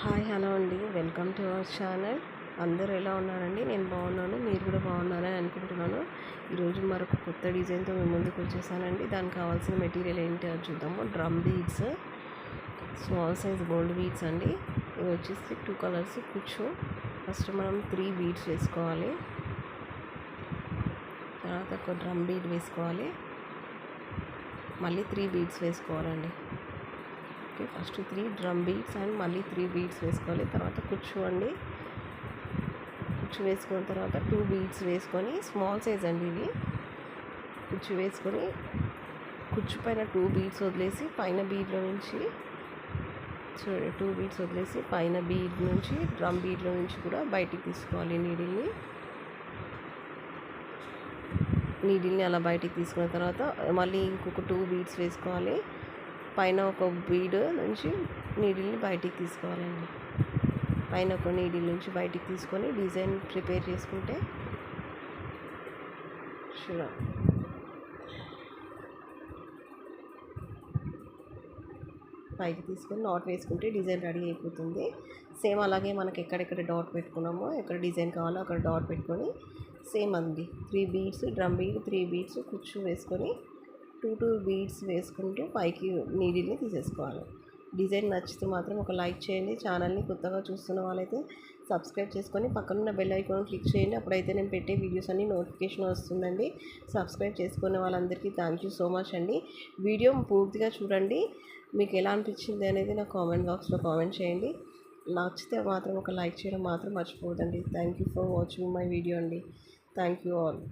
Hi hello అండి, welcome to our channel. అందరూ ఎలా ఉన్నారండి? నేను బాగున్నాను, మీరు కూడా బాగున్నారని అనుకుంటున్నాను. ఈరోజు మరొక కొత్త డిజైన్తో మేము ముందుకు వచ్చేసానండి. దానికి కావాల్సిన మెటీరియల్ ఏంటి అని చూద్దాము. Drum beads, small size gold beads అండి. ఇవి వచ్చేసి 2 కలర్స్ కూర్చో. ఫస్ట్ మనం 3 బీడ్స్ వేసుకోవాలి. తర్వాత ఒక డ్రమ్ బీడ్ వేసుకోవాలి, మళ్ళీ 3 బీడ్స్ వేసుకోవాలండి. Okay, first 3 drum beads and మళ్ళీ 3 బీడ్స్ వేసుకోవాలి. తర్వాత కుచ్చు అండి, కుచ్చు వేసుకున్న తర్వాత 2 బీడ్స్ వేసుకొని, స్మాల్ సైజ్ అండి ఇవి. కుచ్చు వేసుకొని కుచ్చు పైన 2 బీడ్స్ వదిలేసి పైన బీడ్లో నుంచి చూడండి, 2 బీడ్స్ వదిలేసి పైన బీడ్ నుంచి డ్రమ్ బీడ్లో నుంచి కూడా బయటికి తీసుకోవాలి నీడిల్ని అలా బయటికి తీసుకున్న తర్వాత మళ్ళీ ఇంకొక 2 బీడ్స్ వేసుకోవాలి. పైన ఒక బీడ్ నుంచి నీడిల్ని బయటికి తీసుకోవాలండి. పైన ఒక నీడిల్ నుంచి బయటికి తీసుకొని డిజైన్ ప్రిపేర్ చేసుకుంటే చూడండి, పైకి తీసుకొని నాట్ వేసుకుంటే డిజైన్ రెడీ అయిపోతుంది. సేమ్ అలాగే మనకి ఎక్కడెక్కడ డాట్ పెట్టుకున్నామో, ఎక్కడ డిజైన్ కావాలో అక్కడ డాట్ పెట్టుకొని సేమ్ అండి 3 బీడ్స్ డ్రమ్ బీడ్, 3 బీడ్స్ కుచ్చు వేసుకొని 2 బీడ్స్ వేసుకుంటూ పైకి నీడిల్ని తీసేసుకోవాలి. డిజైన్ నచ్చితే మాత్రం ఒక లైక్ చేయండి. ఛానల్ని కొత్తగా చూస్తున్న వాళ్ళైతే సబ్స్క్రైబ్ చేసుకొని పక్కనున్న బెల్ ఐకాన్ క్లిక్ చేయండి. అప్పుడైతే నేను పెట్టే వీడియోస్ అన్ని నోటిఫికేషన్ వస్తుందండి. సబ్స్క్రైబ్ చేసుకునే వాళ్ళందరికీ థ్యాంక్ యూ సో మచ్ అండి. వీడియో పూర్తిగా చూడండి. మీకు ఎలా అనిపించింది అనేది నాకు కామెంట్ బాక్స్లో కామెంట్ చేయండి. నచ్చితే మాత్రం ఒక లైక్ చేయడం మాత్రం మర్చిపోవద్దండి. Thank you for watching my video అండి. Thank you all.